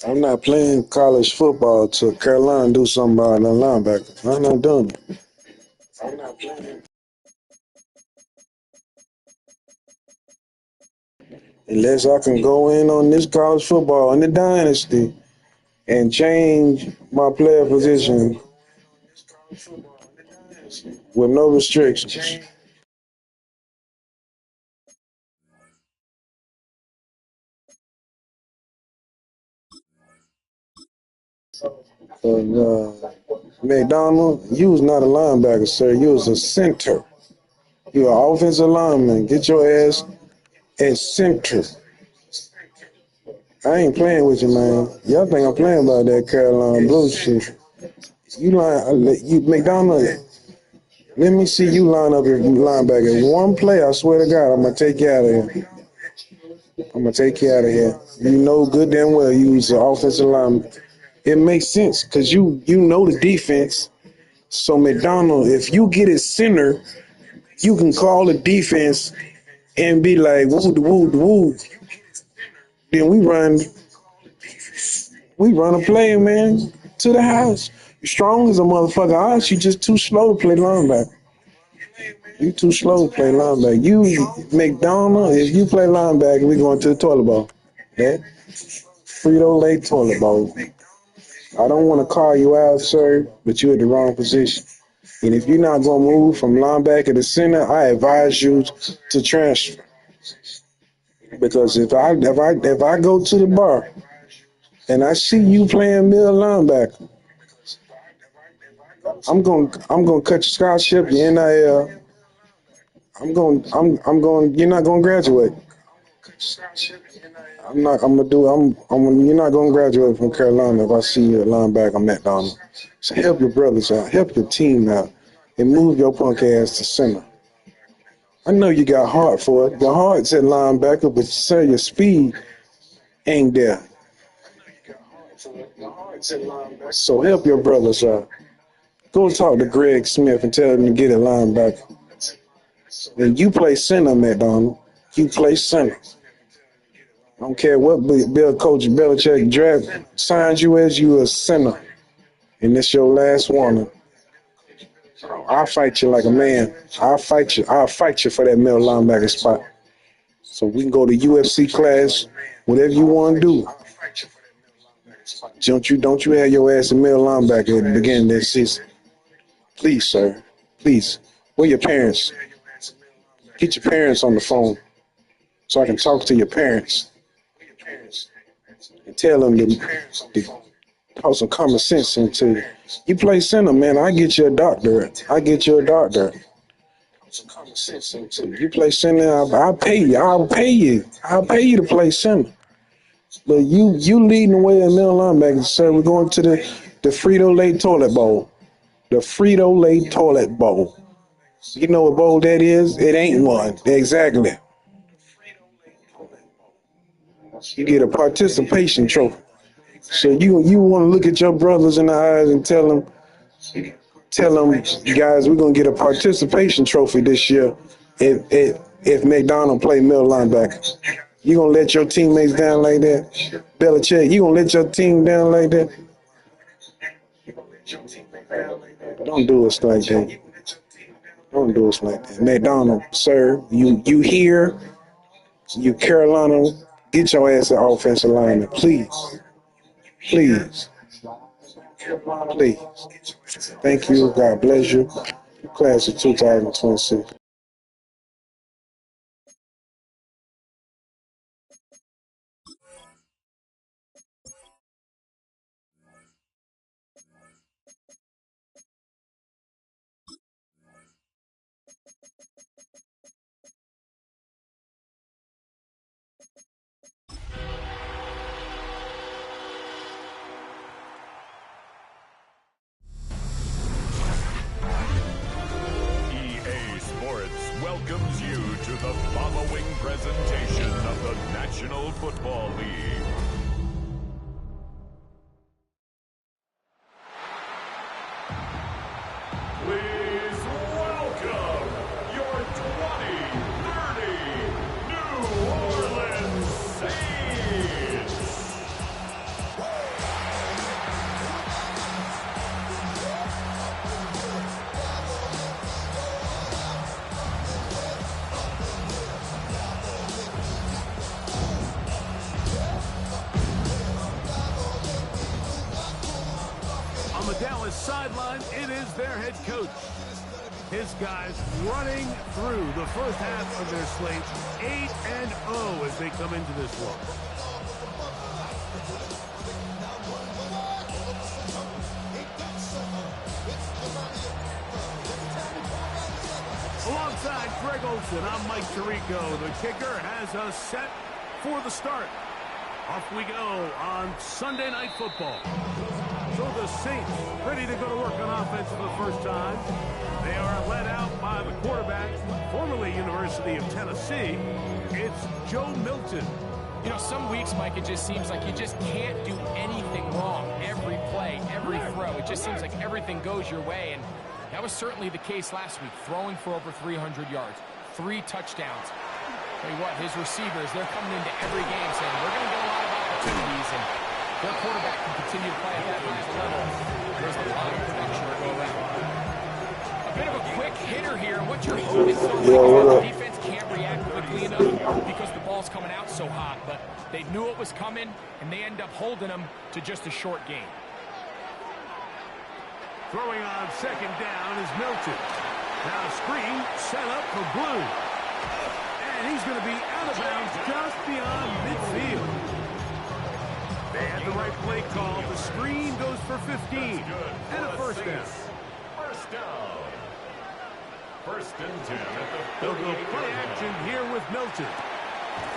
I'm not playing college football till Carolina do something about the linebacker. I'm not doing it. I'm not playing. Unless I can go in on this college football in the dynasty and change my player position with no restrictions. McDonald, you was not a linebacker, sir. You was a center. You an offensive lineman. Get your ass at center. I ain't playing with you, man. Y'all think I'm playing about that Carolina Blues shit. You McDonald, let me see you line up your linebacker. One play, I swear to God, I'm gonna take you out of here. I'm gonna take you out of here. You know good damn well you was an offensive lineman. It makes sense because you know the defense. So McDonald, if you get it center, you can call the defense and be like, woo, woo, woo. Then we run a play, man, to the house. You strong as a motherfucker. Us, you just too slow to play linebacker. You too slow to play linebacker. You McDonald, if you play linebacker, we going to the toilet bowl. That Frito-Lay toilet bowl. I don't want to call you out, sir, but you're at the wrong position. And if you're not going to move from linebacker to center, I advise you to transfer. Because if I go to the bar and I see you playing middle linebacker, I'm gonna cut your scholarship, your NIL. You're not gonna graduate. You're not gonna graduate from Carolina if I see you at linebacker McDonald. So help your brothers out, help your team out, and move your punk ass to center. I know you got heart for it. Your heart's at linebacker, but sir, your speed ain't there. So help your brothers out. Go talk to Greg Smith and tell him to get a linebacker. And you play center, McDonald. You play center. I don't care what Bill Coach Belichick draft signs you as, you a center. And this your last warning. I'll fight you like a man. I'll fight you for that middle linebacker spot. So we can go to UFC class, whatever you want to do. Don't you have your ass in middle linebacker at the beginning of this season. Please, sir. Please. Where your parents? Get your parents on the phone so I can talk to your parents and tell them to put some common sense into you. You play center, man. I get you a doctorate. You play center, I'll pay you. I'll pay you to play center. But you leading the way in middle linebacker, sir. We're going to the Frito-Lay toilet bowl. The Frito-Lay toilet bowl. You know what bowl that is? It ain't one. Exactly. You get a participation trophy. So you want to look at your brothers in the eyes and tell them, guys, we're gonna get a participation trophy this year if McDonald play middle linebacker. You gonna let your teammates down like that? Belichick, you gonna let your team down like that? Don't do us like that. Don't do us like that. McDonald, sir, you here? You Carolina, get your ass an offensive lineman, please. Please. Please. Thank you. God bless you. Class of 2026. EA Sports welcomes you to the following presentation of the National Football League. Please welcome your 2030 New Orleans Saints. the Dallas sideline, it is their head coach. His guys running through the first half of their slate, 8-0 as they come into this one. Alongside Greg Olsen, I'm Mike Tirico. The kicker has us set for the start. Off we go on Sunday Night Football. So the Saints ready to go to work on offense for the first time. They are led out by the quarterback, formerly University of Tennessee. It's Joe Milton. You know, some weeks, Mike, it just seems like you just can't do anything wrong. Every play, every throw, it just seems like everything goes your way. And that was certainly the case last week, throwing for over 300 yards, 3 touchdowns. Tell you what, his receivers, they're coming into every game saying, we're going to get a lot of opportunities, and their quarterback can continue to play at that highest level. There's a lot of production to go around. A bit of a quick hitter here. What you're hoping so is that the defense can't react quickly enough because the ball's coming out so hot, but they knew it was coming, and they end up holding them to just a short game. Throwing on second down is Milton. Now screen set up for Blue. And he's going to be out of bounds just beyond midfield. They had the right play call. The screen goes for 15. And a first down. First down. First and 10 at the They'll go play action here with Milton.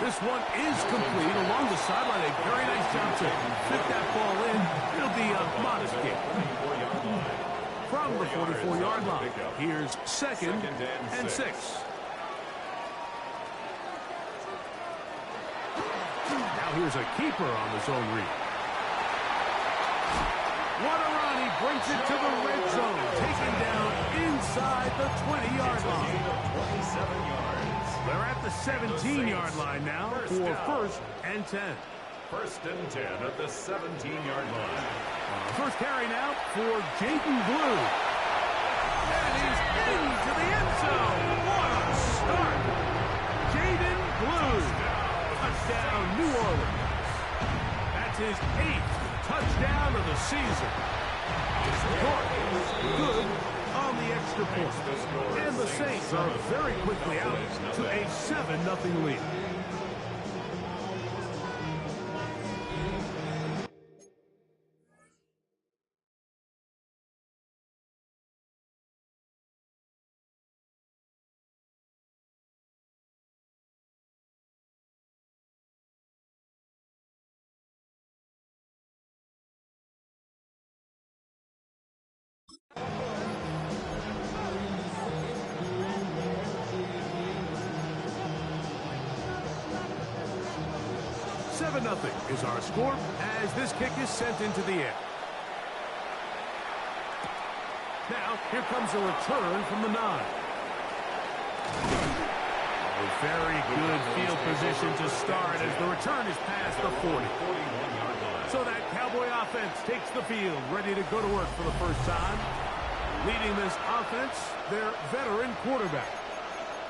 This one is complete along the sideline. A very nice job to fit that ball in. It'll be a modest kick. From the 44-yard line, here's second and 6. Now here's a keeper on the zone read. What a run. He brings it to the red zone. Taken down inside the 20-yard line. 27 yards. They're at the 17-yard line now for first and 10. First and 10 at the 17-yard line. First carry now for Jaden Blue. And he's into the end zone. What a start. Jaden Blue. Touchdown, New Orleans. That's his 8th touchdown of the season. Good on the extra point. And the Saints are very quickly out to a 7-0 lead. Nothing is our score as this kick is sent into the air. Now, here comes a return from the 9. A very good field position to start as the return is past the 40. So that Cowboy offense takes the field, ready to go to work for the first time. Leading this offense, their veteran quarterback.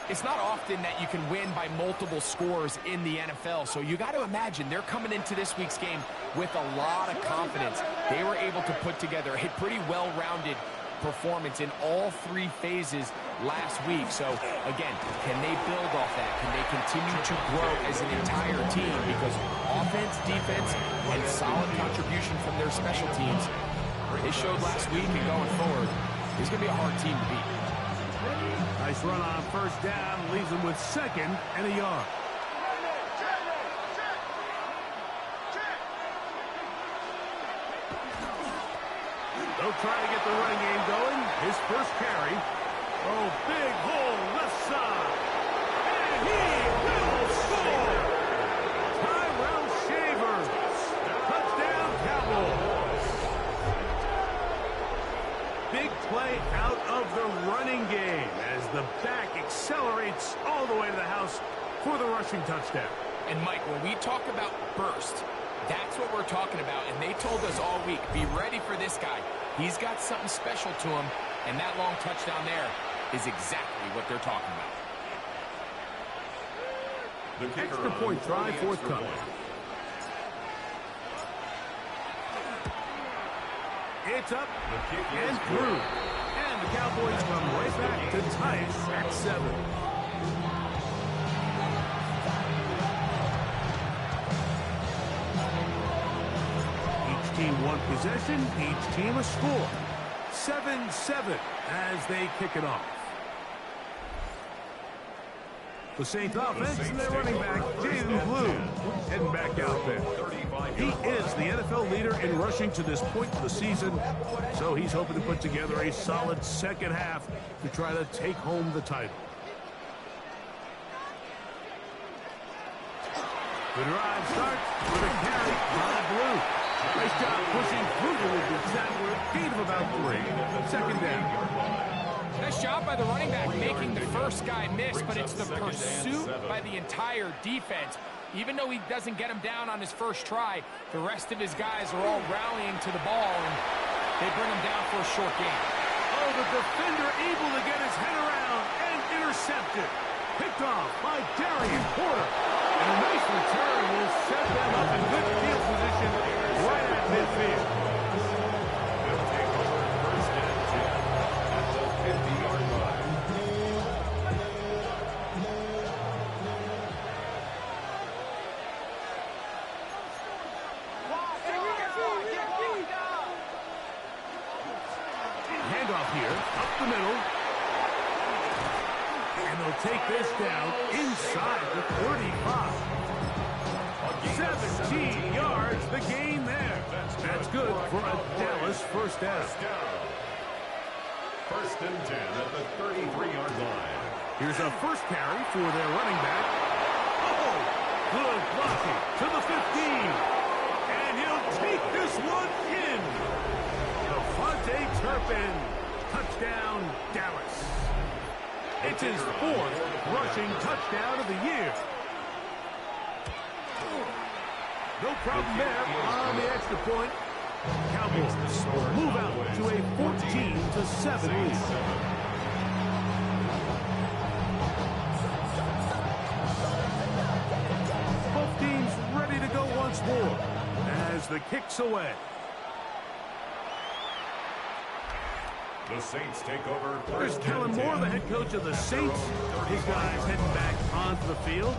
It's not often that you can win by multiple scores in the NFL, so you got to imagine they're coming into this week's game with a lot of confidence. They were able to put together a pretty well-rounded performance in all 3 phases last week. So, again, can they build off that? Can they continue to grow as an entire team? Because offense, defense, and solid contribution from their special teams, they showed last week and going forward, it's going to be a hard team to beat. Nice run on first down, leaves them with second and a yard. They'll try to get the running game going. His first carry. Oh, big hole left side. And he will score. Tyrell Shavers. Touchdown, Cowboys. Big play out of the running game as the back accelerates all the way to the house for the rushing touchdown. And, Mike, when we talk about burst, that's what we're talking about. And they told us all week, be ready for this guy. He's got something special to him, and that long touchdown there is exactly what they're talking about. Extra point try forthcoming. It's up and through. And the Cowboys come right back to tie it at 7. Each team one possession, each team a score. 7-7 as they kick it off. The Saints offense and their running back, Jaden Blue, heading back out there. He is the NFL leader in rushing to this point of the season, so he's hoping to put together a solid second half to try to take home the title. The drive starts with a carry by Blue. Nice job pushing through the Sadler, gain of about 3. Second down. Nice job by the running back making the first guy miss, but it's the pursuit by the entire defense. Even though he doesn't get him down on his first try, the rest of his guys are all rallying to the ball, and they bring him down for a short gain. Oh, the defender able to get his head around and intercepted. Picked off by Darian Porter. And a nice return will set them up in good field position right at midfield. They'll take over first and 10 at the 50-yard line. Handoff here, up the middle. And they'll take this down inside the 35. 17 yards, the gain there. That's good for a Dallas first down. First and 10 at the 33-yard line. Here's a first carry for their running back. Oh, good blocking to the 15. And he'll take this one in. Devontae Turpin. Touchdown, Dallas. It's his 4th rushing touchdown of the year. No problem there on the extra point. Cowboys move out to a 14-7 lead. Both teams ready to go once more as the kick's away. The Saints take over There's first Kellen and Moore, 10. the head coach of the Saints. His guys heading back onto the field.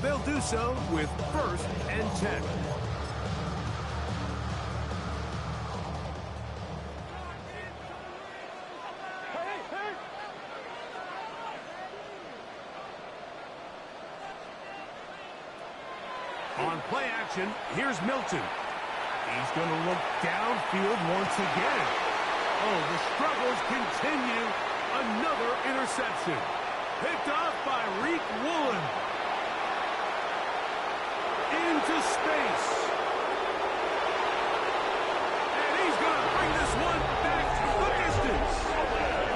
They'll do so with first and 10. On play action, here's Milton. He's going to look downfield once again. Oh, the struggles continue. Another interception. Picked off by Reek Woolen. Into space. And he's going to bring this one back to the distance.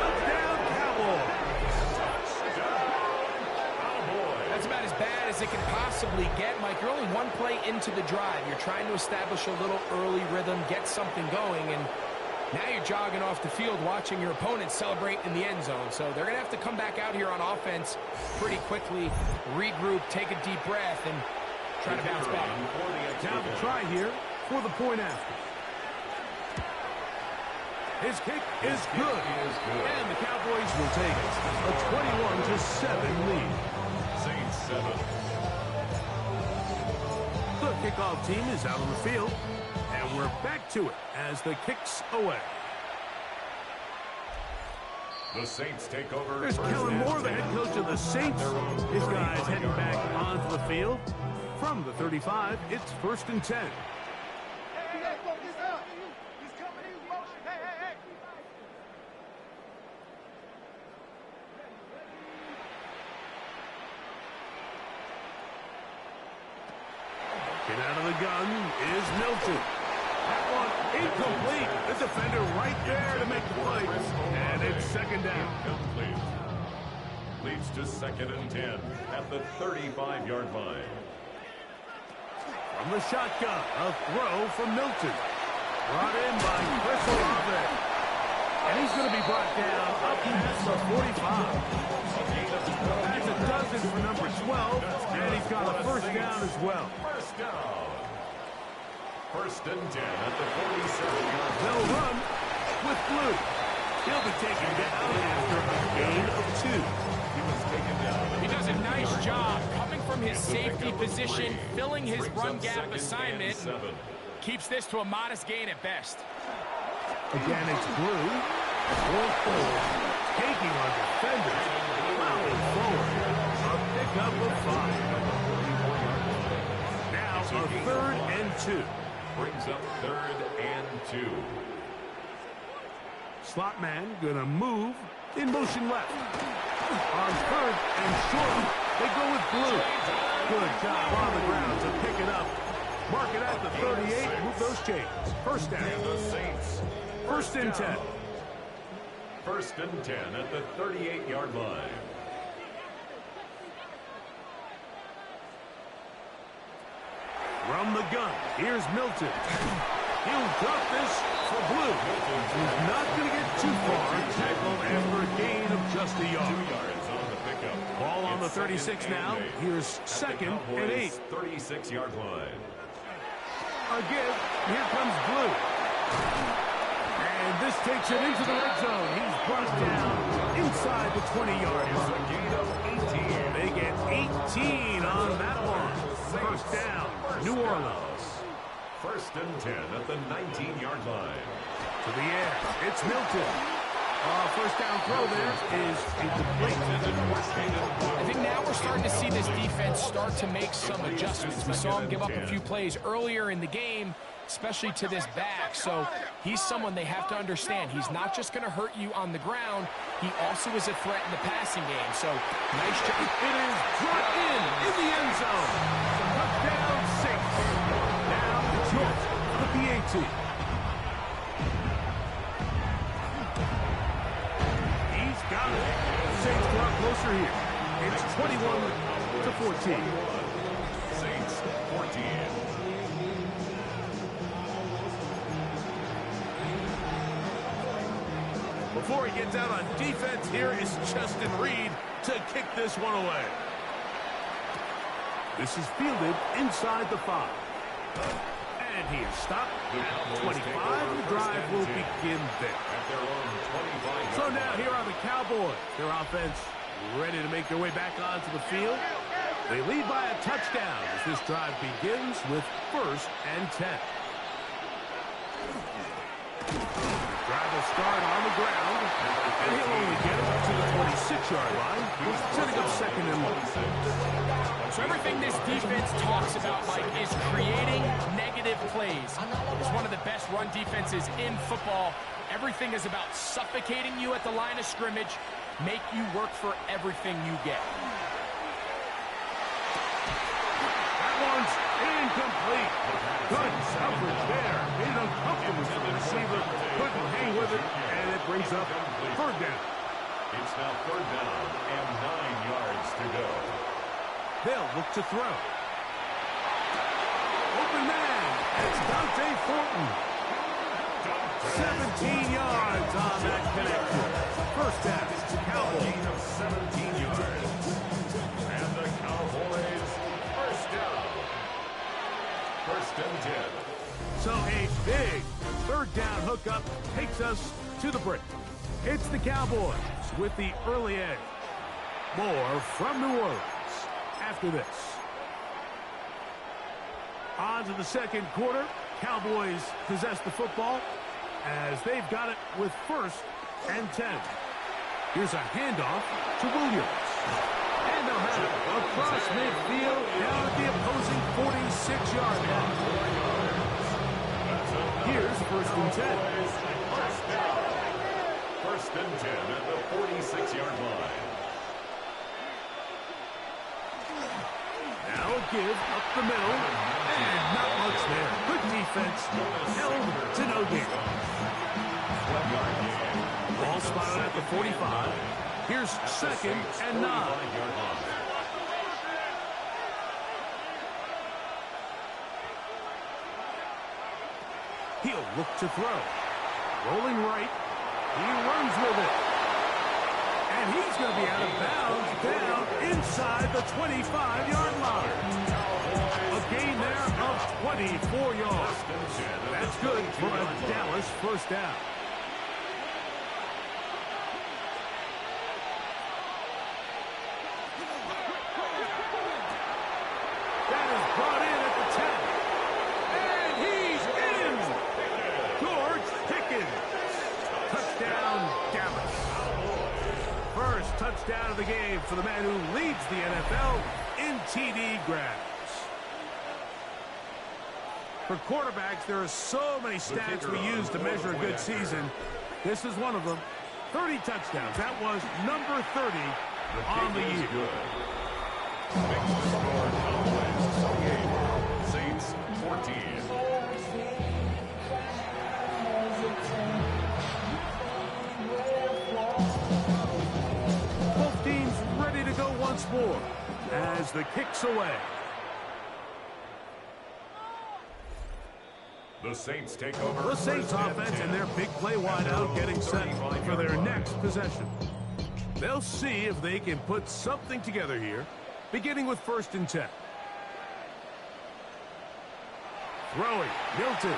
Touchdown, Cowboys. That's about as bad as it can possibly get, Mike. You're only one play into the drive. You're trying to establish a little early rhythm, get something going, and now you're jogging off the field watching your opponent celebrate in the end zone. So they're going to have to come back out here on offense pretty quickly, regroup, take a deep breath, and try to bounce back. Now the try here for the point after. His kick is good. And the Cowboys will take a 21-7 lead. Saints 7. The kickoff team is out on the field. And we're back to it as the kick's away. The Saints take over. There's Kellen Moore, the head coach of the Saints. His guys heading back onto the field. From the 35, it's first and 10. Get out of the gun is Milton. That one incomplete. The defender right there to make the play. And it's second down. Complete. Leads to second and 10 at the 35-yard line. From the shotgun, a throw from Milton. Brought in by Chris Olave. And he's going to be brought down up past the 45. That's a dozen for number 12, and he's got a first down as well. First down. First and 10 at the 47-yard line. They'll run with Blue. He'll be taken down after a gain of 2. He was taken down. He does a nice job coming from his safety position, filling his run gap assignment. Keeps this to a modest gain at best. Again, it's Blue. Going forward. Taking on defenders. Plowing forward. A pickup of 5. Now a 3rd and 2. Brings up 3rd and 2. Slot man gonna move in motion left. On 3rd and short, they go with Blue. Good job on the ground to pick it up. Mark it at the 38, move those chains. First down. And the Saints. First and 10. First and 10 at the 38-yard line. From the gun, here's Milton. He'll drop this for Blue. He's not going to get too far. Tackled after a gain of just a yard. 2 yards on the pickup. Ball on the It's 36 now. Here's 2nd and 8. 36-yard line. Again, here comes Blue. And this takes him into the red zone. He's brought down inside the 20-yard It's line. a gain of 18. They get 18 on that one. First down, New Orleans. First and 10 at the 19-yard line. To the air, it's Milton. First down throw there is incomplete. I think now we're starting to see this defense start to make some adjustments. We saw him give up a few plays earlier in the game, especially to this back. So he's someone they have to understand. He's not just going to hurt you on the ground. He also is a threat in the passing game. So nice job. It is brought in the end zone. Touchdown, Saints. Now it's North, the PAT. He's got it. Saints draw closer here. It's 21-14. Saints 14. Before he gets out on defense, here is Justin Reed to kick this one away. This is fielded inside the 5. And he is stopped at 25. The drive will begin there. At their own 25. So now here are the Cowboys. Their offense ready to make their way back onto the field. They lead by a touchdown as this drive begins with 1st and 10. Drive will start on the ground, and he'll only get it to the 26-yard line, setting up 2nd and 1. So everything this defense talks about, Mike, is creating negative plays. It's one of the best run defenses in football. Everything is about suffocating you at the line of scrimmage, make you work for everything you get. That one's incomplete. Good coverage there. Made it uncomfortable for the receiver. Couldn't hang with it, and it brings up 3rd down. It's now 3rd down and 9 yards to go. They'll look to throw. Open man. It's Dante Thornton. 17 yards on that connection. First down. Cowboys. Gain of 17 yards. And the Cowboys first down. First and 10. So a big 3rd down hookup takes us to the break. It's the Cowboys with the early edge. More from New Orleans after this. On to the 2nd quarter. Cowboys possess the football as they've got it with 1st and 10. Here's a handoff to Williams. And they'll have it across midfield down at the opposing 46-yard line. Here's 1st and 10. First and 10 at the 46-yard line. Now a give up the middle. And not much there. Good defense. Held to no gain. 12-yard gain. Ball spotted at the 45. Here's 2nd and 9. 45-yard line. He'll look to throw. Rolling right. He runs with it. And he's going to be out of bounds down inside the 25-yard line. A gain there of 24 yards. That's good for a Dallas first down. That is brought in at the 10. And he's in! George Pickens. Touchdown, Dallas. First touchdown of the game for the man who leads the NFL in TD grabs. For quarterbacks, there are so many stats we use to measure a good season. This is one of them. 30 touchdowns. That was number 30 on the year. Saints 14. Both teams ready to go once more as the kick's away. The Saints take over. The Saints offense and their big play wideout getting set for their next possession. They'll see if they can put something together here, beginning with 1st and 10. Throwing, Milton.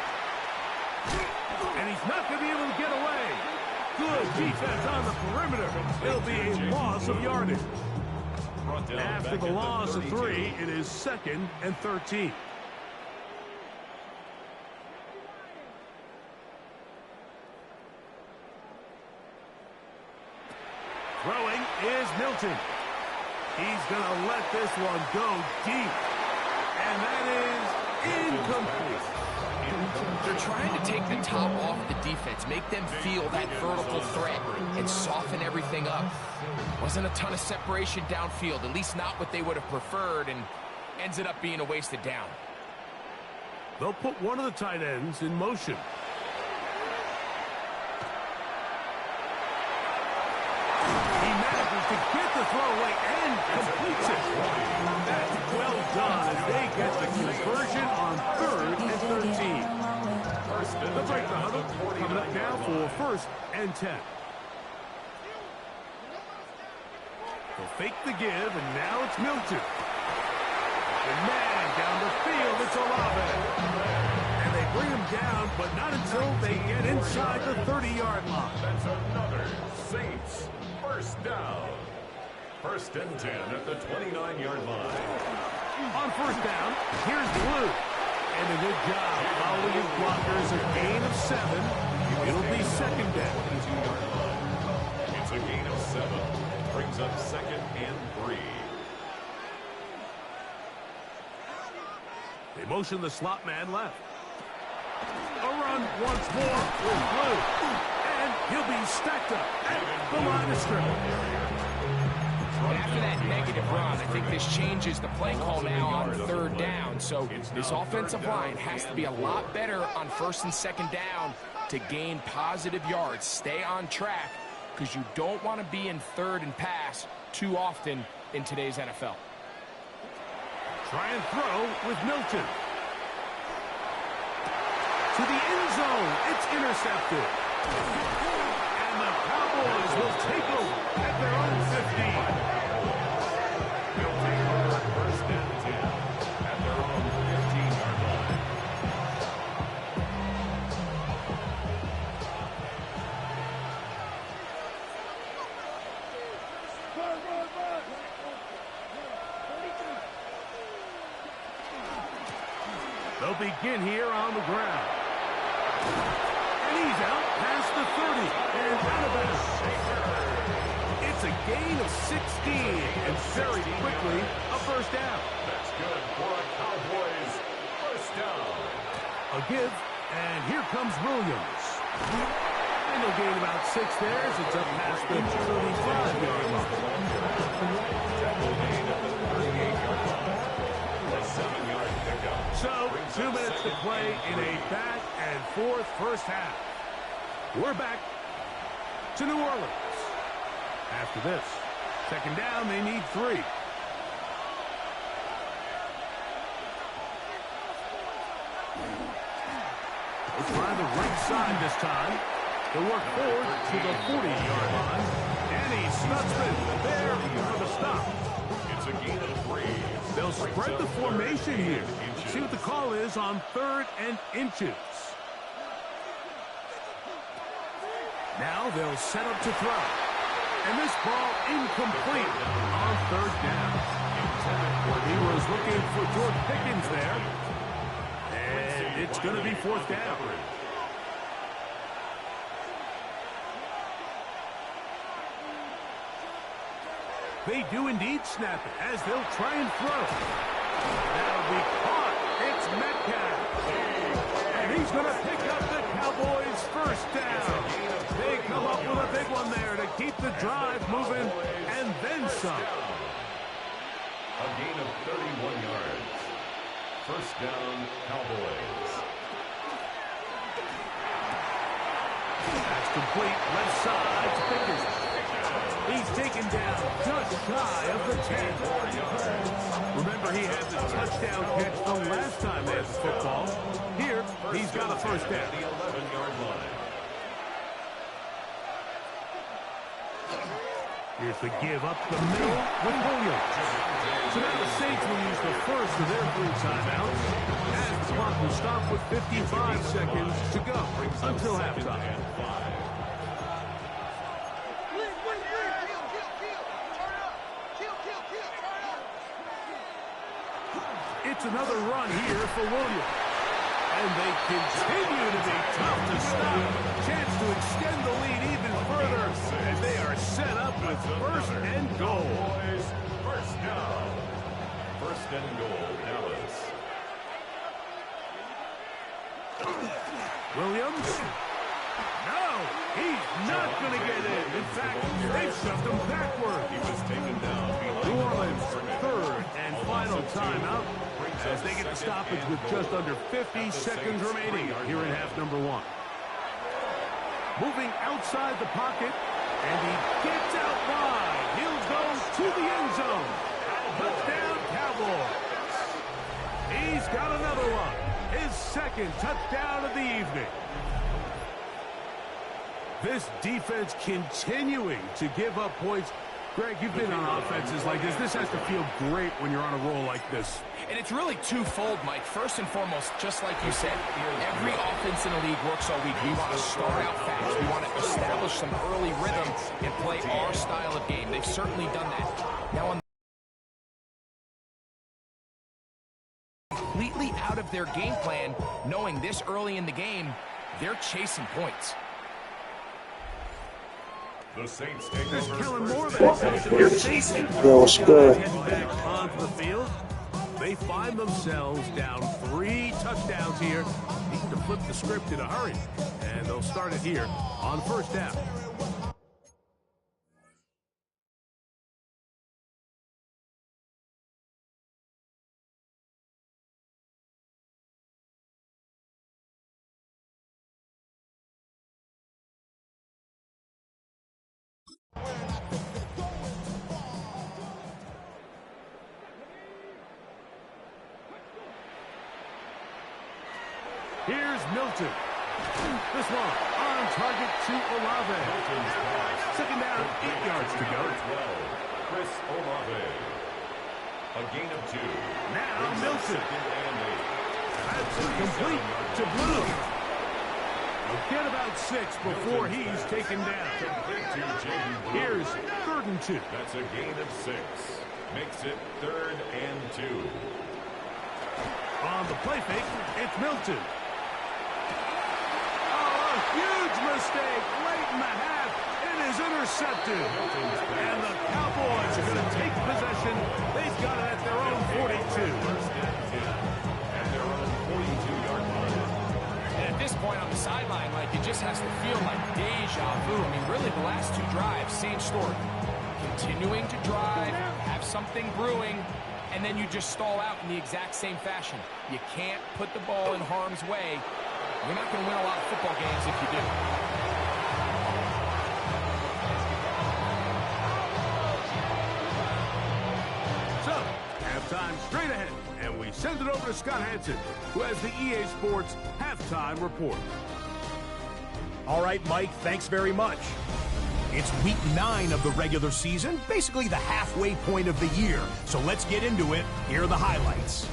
And he's not going to be able to get away. Good defense on the perimeter. It'll be a loss of yardage. After the loss of 3, it is 2nd and 13. Throwing is Milton. He's going to let this one go deep. And that is incomplete. They're trying to take the top off the defense, make them feel that vertical threat, and soften everything up. Wasn't a ton of separation downfield, at least not what they would have preferred, and ended up being a wasted down. They'll put one of the tight ends in motion. He manages to get the throw away and completes it. That's well done as they get the conversion on 3rd and 13. They'll break the huddle, coming up now for 1st and 10. They'll fake the give, and now it's Milton. And man, down the field, it's Olave. And they bring him down, but not until they get inside the 30-yard line. That's another Saints first down. 1st and 10 at the 29-yard line. On 1st down, here's Blue. And a good job following his blockers, a gain of 7. It'll be 2nd down. It's a gain of 7. Brings up 2nd and 3. They motion the slot man left. A run once more with Blue. And he'll be stacked up at the line of scrimmage. After that negative run, I think this changes the play call now on 3rd down. So this offensive line has to be a lot better on 1st and 2nd down to gain positive yards. Stay on track because you don't want to be in 3rd and pass too often in today's NFL. Try and throw with Milton. To the end zone. It's intercepted. And the Cowboys will take over at their own 15. They'll take over 1st and 10 at their own 15-yard line. They'll begin here on the ground. And he's out past the 30 and out of bounds. It's a gain of 16 and very quickly a 1st down. That's good for a Cowboys first down. A give, and here comes Williams. And they'll gain about 6 there as it's up past the 35-yard line. Double gain at the 38-yard line. A 7-yard pickup. So, 2 minutes to play in a back and forth first half. We're back to New Orleans. After this, 2nd down, they need 3. They try the right side this time. They work forward to the 40-yard line. Danny Stutzman there for the stop. It's It's a gain of 3. They'll spread the formation here. See what the call is on 3rd and inches. Now they'll set up to throw. And this ball incomplete on 3rd down. He was looking for George Pickens there. And it's going to be 4th down. They do indeed snap it as they'll try and throw. That'll be caught. It's Metcalf. And he's going to pick up the Cowboys' 1st down. They come up with a big one there to keep the drive moving and then some. A gain of 31 yards. 1st down, Cowboys. That's complete. Left side to Pickens. He's taken down just shy of the 10. Remember, he had the touchdown catch the last time they had the football. Here, he's got a 1st down. The 11-yard line. Here's the give up the middle with Williams. So now the Saints will use the first of their 3 timeouts. As the clock will stop with 55 seconds to go until halftime. It's another run here for Williams. And they continue to be tough to stop. Chance to extend the lead even further. And they are set up with 1st and goal. 1st down. 1st and goal, Dallas. Williams. No, he's not going to get in. In fact, they've shoved him backward. He was taken down behind New Orleans' 3rd and final timeout as they get the stoppage with just under 50 seconds remaining here in half number 1. Moving outside the pocket, and he gets out wide. He'll go to the end zone. Touchdown, Cowboys. He's got another one. His 2nd touchdown of the evening. This defense continuing to give up points. Greg, you've been on offenses like this. This has to feel great when you're on a roll like this. And it's really twofold, Mike. First and foremost, just like you said, every offense in the league works all week. We want to start out fast. We want to establish some early rhythm and play our style of game. They've certainly done that. Now, on completely out of their game plan, knowing this early in the game, they're chasing points. The Saints take There's over. Kellen Moore back. Yo, what's good? Getting back onto the field. They find themselves down 3 touchdowns here. Need to flip the script in a hurry. And they'll start it here on 1st down. Here's Milton. This one on target to Olave. 2nd down, 8 yards to go. Chris Olave. A gain of 2. Now Milton. 2nd and 8. That's complete to Blue. He'll get about 6 before he's taken down. Here's 3rd and 2. That's a gain of 6. Makes it 3rd and 2. On the play fake, it's Milton. Oh, a huge mistake late in the half. It is intercepted. And the Cowboys are going to take possession. They've got it at their own 42. And their own 42-yard line. And at this point on the sideline, like, it just has to feel like deja vu. I mean, really, the last 2 drives, same story. Continuing to drive, have something brewing, and then you just stall out in the exact same fashion. You can't put the ball in harm's way. You're not going to win a lot of football games if you do. So, halftime straight ahead, and we send it over to Scott Hanson, who has the EA Sports halftime report. All right, Mike, thanks very much. It's week 9 of the regular season, basically the halfway point of the year. So let's get into it. Here are the highlights.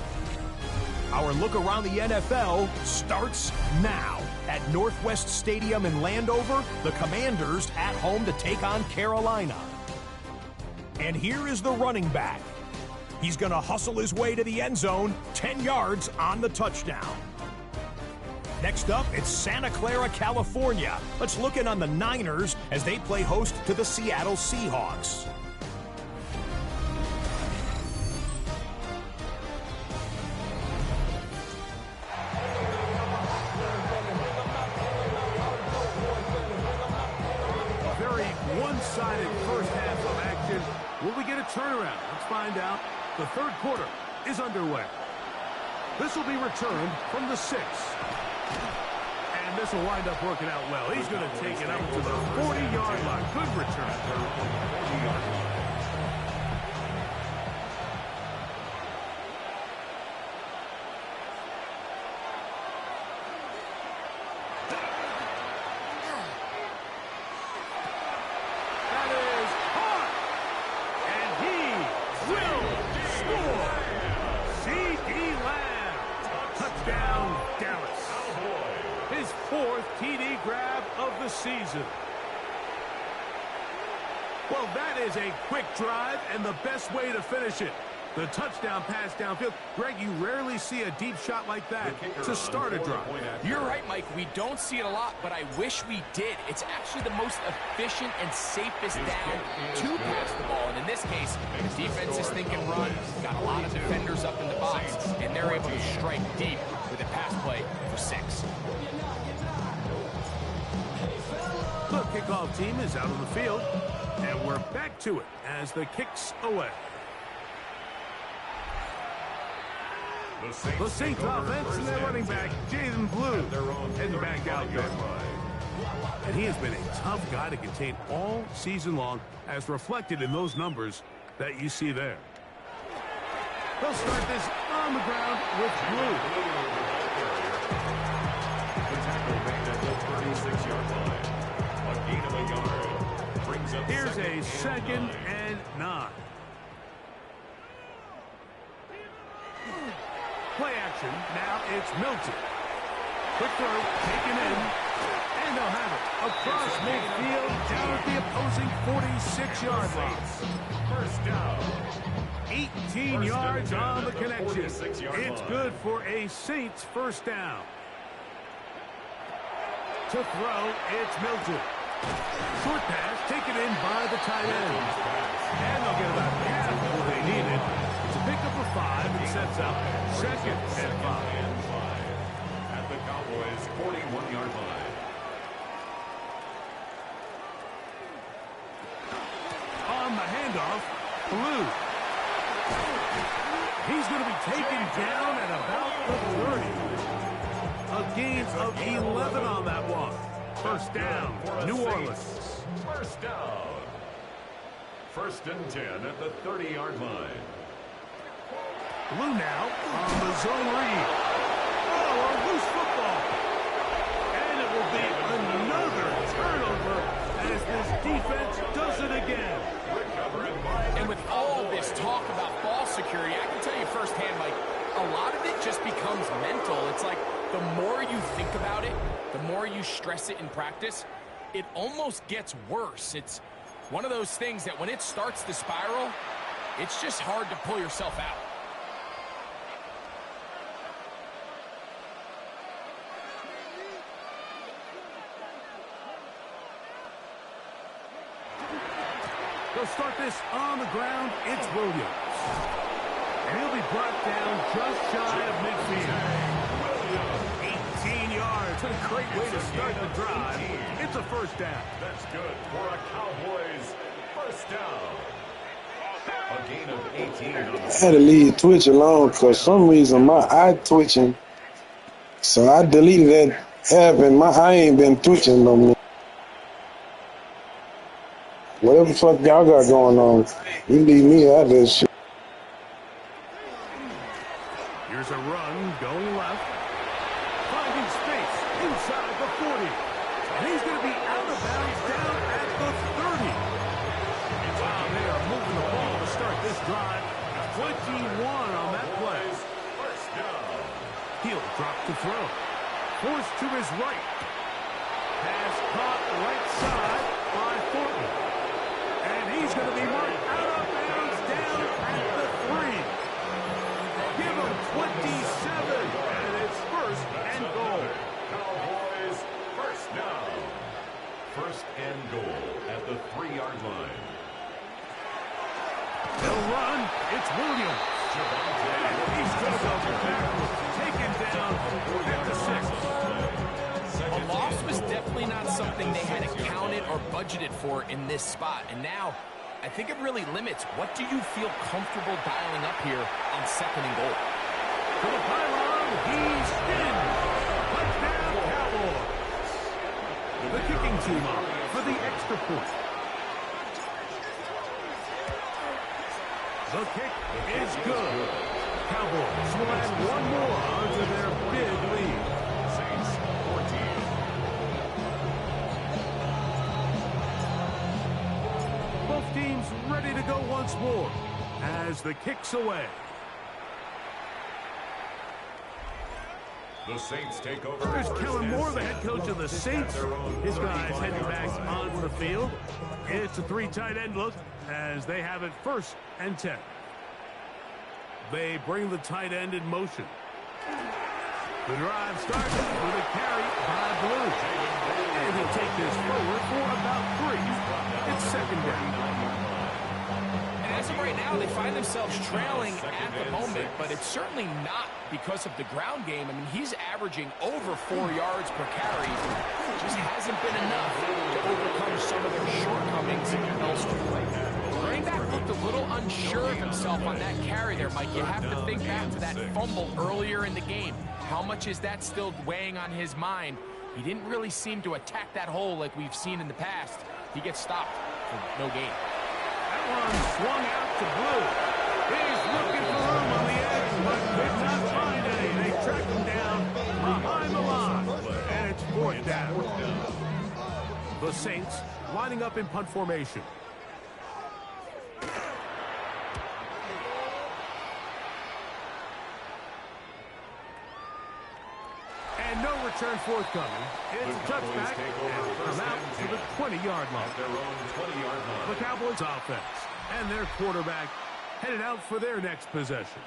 Our look around the NFL starts now. At Northwest Stadium in Landover, the Commanders at home to take on Carolina. And here is the running back. He's going to hustle his way to the end zone, 10 yards on the touchdown. Next up, it's Santa Clara, California. Let's look in on the Niners as they play host to the Seattle Seahawks. A very one-sided first half of action. Will we get a turnaround? Let's find out. The third quarter is underway. This will be returned from the 6. And this will wind up working out well. He's going to take it up to the 40-yard line. Good return. That is hard. And he will score. C.D. Lamb. Touchdown, Dallas. His 4th TD grab of the season. Well, that is a quick drive and the best way to finish it. The touchdown pass downfield. Greg, you rarely see a deep shot like that to start a drive. You're right, Mike. We don't see it a lot, but I wish we did. It's actually the most efficient and safest down to pass the ball. And in this case, the defense is thinking run, got a lot of defenders up in the box, and they're able to strike deep with a pass play for 6. The kickoff team is out on the field, and we're back to it as the kick's away. The Saints offense and their running back, Jaden Blue, heading back out there. And he has been a tough guy to contain all season long, as reflected in those numbers that you see there. They'll start this on the ground with Blue. Here's a 2nd and 9. Play action. Now it's Milton. Quick throw, taken in, and they'll have it across midfield down at the opposing 46-yard line. First down. 18 yards on the connection. It's good for a Saints first down. To throw, it's Milton. Short pass taken in by the tight end. And they'll get about half of what they needed. It's a pickup of 5 and sets up 2nd and 5. At the Cowboys' 41-yard line. On the handoff, Blue. He's going to be taken down at about the 30. A gain of 11 on that one. First down, New Orleans. First down. 1st and 10 at the 30-yard line. Blue now on the zone read. Oh, a loose football. And it will be another turnover as this defense does it again. And with all this talk about ball security, I can tell you firsthand, Mike, a lot of it just becomes mental. It's like the more you think about it, the more you stress it in practice, it almost gets worse. It's one of those things that when it starts to spiral, it's just hard to pull yourself out. They'll start this on the ground. It's Williams. And he'll be brought down just shy of midfield. 18 yards. A great way to start the drive. It's a first down. That's good for a Cowboys first down. A gain of 18 on the I had to leave Twitch alone because for some reason my eye twitching. So I deleted that app and my eye ain't been twitching no more. Whatever the fuck y'all got going on, you leave me out of this shit. Here's a run going left. Finding space inside the 40. And he's going to be out of bounds down at the and goal at the 3-yard line. They'll run. It's Williams. He's going to go backwards. Taken down at the 6. A loss was definitely not something they had accounted or budgeted for in this spot. And now, I think it really limits what do you feel comfortable dialing up here on 2nd and goal. To the pylon, he's in. Touchdown, Cowboys. The kicking team up for the extra point. The kick is good. Cowboys will add one more onto their big lead. Saints 14. Both teams ready to go once more as the kick's away. The Saints take over. There's Kellen Moore, the head coach of the Saints. His guys heading back onto the field. It's a 3 tight end look as they have it 1st and 10. They bring the tight end in motion. The drive starts with a carry by Blue. And he'll take this forward for about 3. It's 2nd down. And as of right now, they find themselves trailing at the moment, but it's certainly not because of the ground game. I mean, he's averaging over 4 yards per carry. It just hasn't been enough to overcome some of their shortcomings elsewhere. Running back looked a little unsure of himself on that carry there, Mike. You have to think back to that fumble earlier in the game. How much is that still weighing on his mind? He didn't really seem to attack that hole like we've seen in the past. He gets stopped for no gain. That one swung out to Blue. He's looking for room on the edge, but could not find any. They track him down behind the line, and it's 4th down. The Saints lining up in punt formation. And no return forthcoming. It's a touchback and come out to the 20-yard line. Their own 20-yard line. The Cowboys offense and their quarterback headed out for their next possession.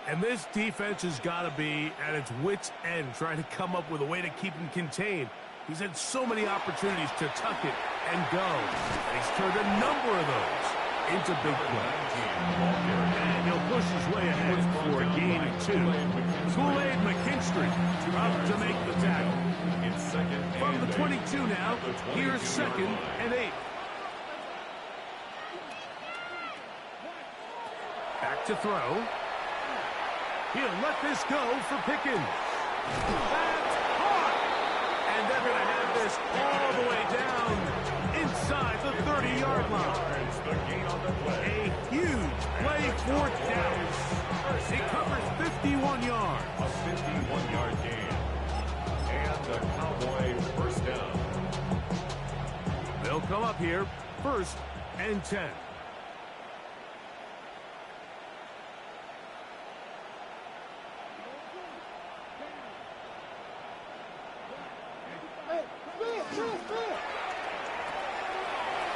And this defense has got to be at its wits' end trying to come up with a way to keep him contained. He's had so many opportunities to tuck it and go. And he's turned a number of those into big plays. And he'll push his way ahead for a gain of 2. Kool-Aid McKinstry up to make the tackle. From the 22 now, here's 2nd and 8. Back to throw. He'll let this go for Pickens. That's hard. And they're going to have this all the way down inside the 30-yard line. A huge play for Dallas. He covers 51 yards. A 51-yard gain. And the Cowboy 1st down. They'll come up here 1st and 10.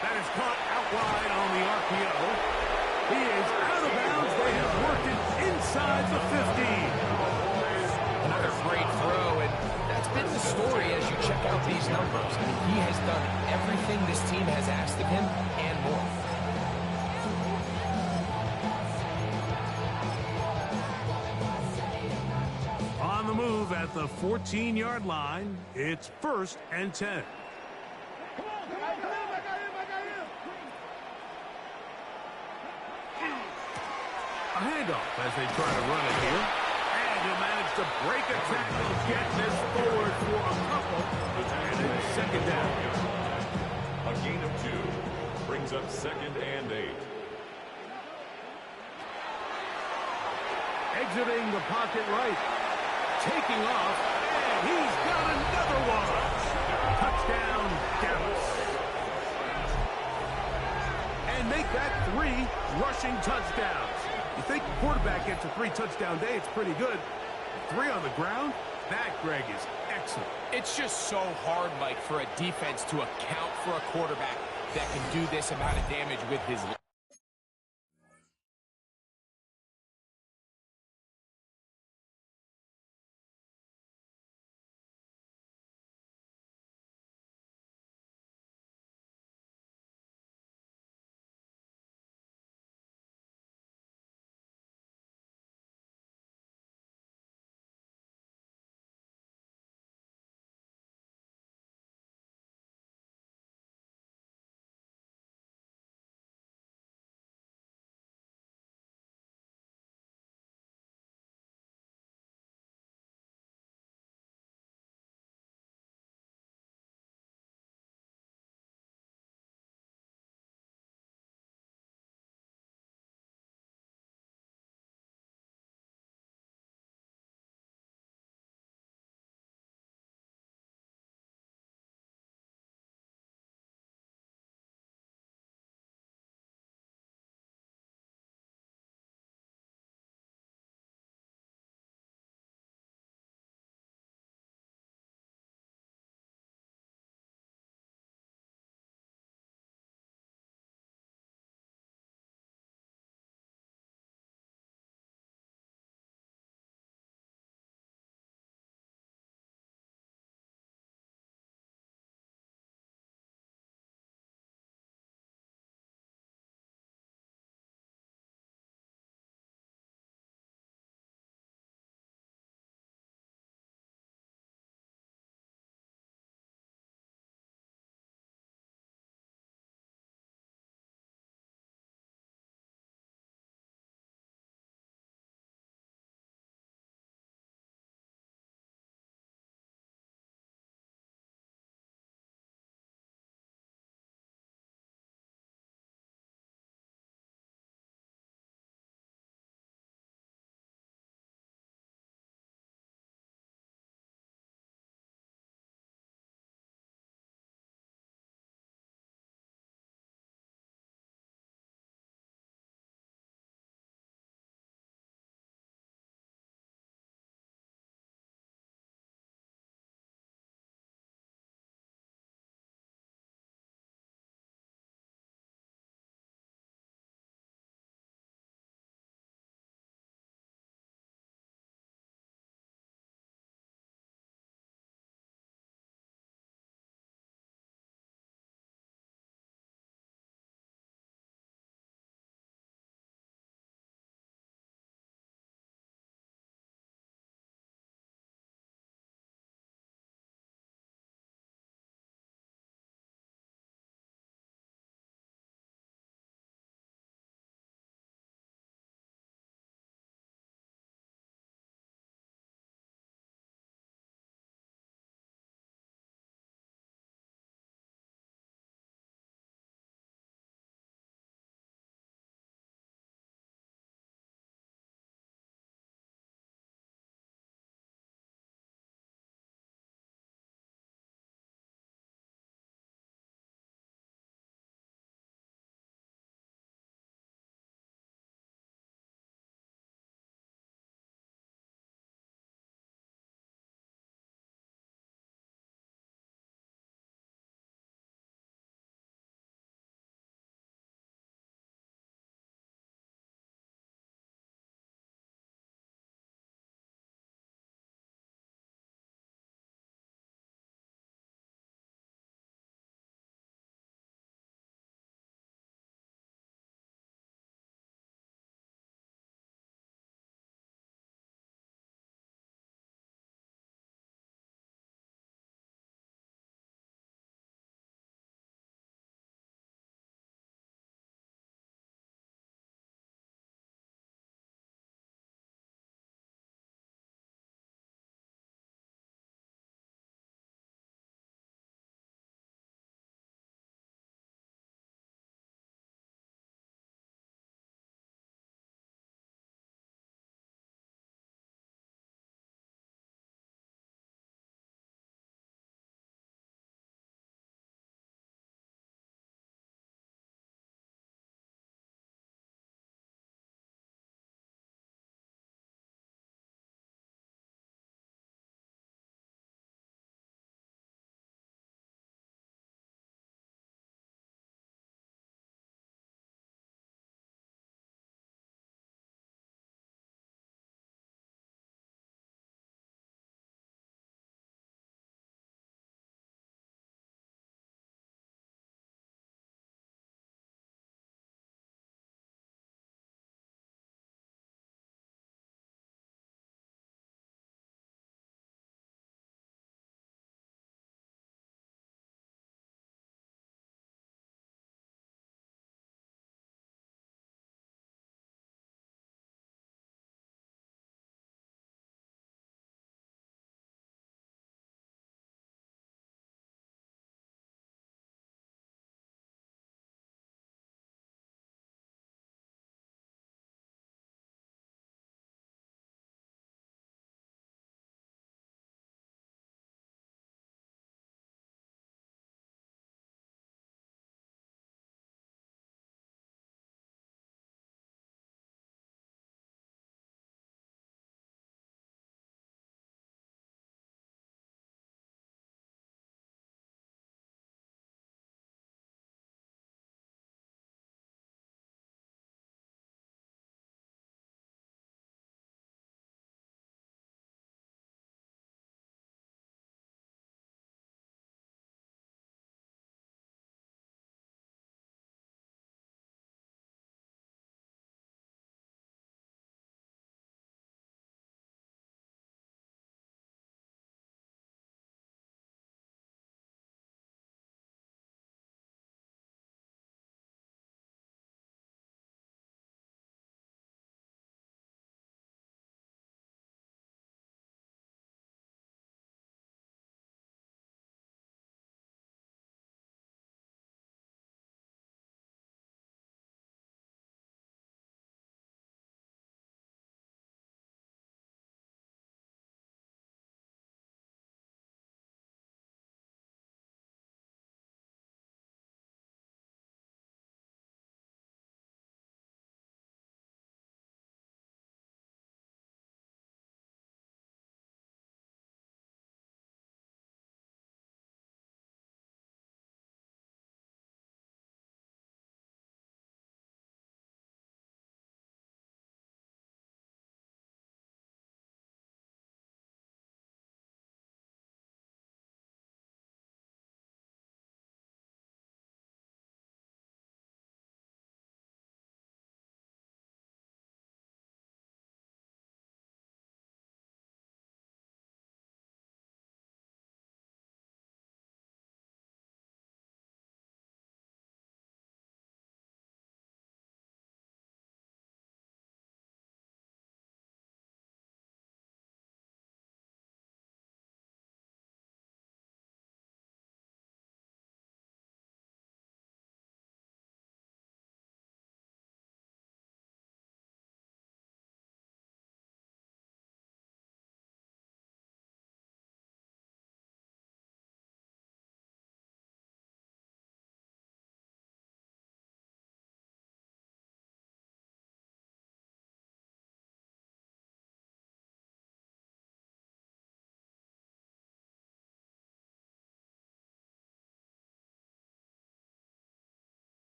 That is caught out wide on the RPO. He is out of bounds. They have worked it inside the 15. Another great throw, and that's been the story as you check out these numbers. I mean, he has done everything this team has asked of him and more. On the move at the 14-yard line, it's 1st and 10. A handoff as they try to run it here. And he'll manage to break a tackle, get this forward for a couple. And it's 2nd down. A gain of 2 brings up 2nd and 8. Exiting the pocket right. Taking off. And he's got another one. Touchdown, Dallas. And make that 3 rushing touchdowns. You think the quarterback gets a 3-touchdown day, it's pretty good. 3 on the ground? That, Greg, is excellent. It's just so hard, Mike, for a defense to account for a quarterback that can do this amount of damage with his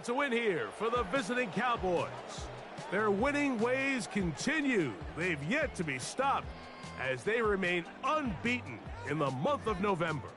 It's a win here for the visiting Cowboys. Their winning ways continue. They've yet to be stopped as they remain unbeaten in the month of November.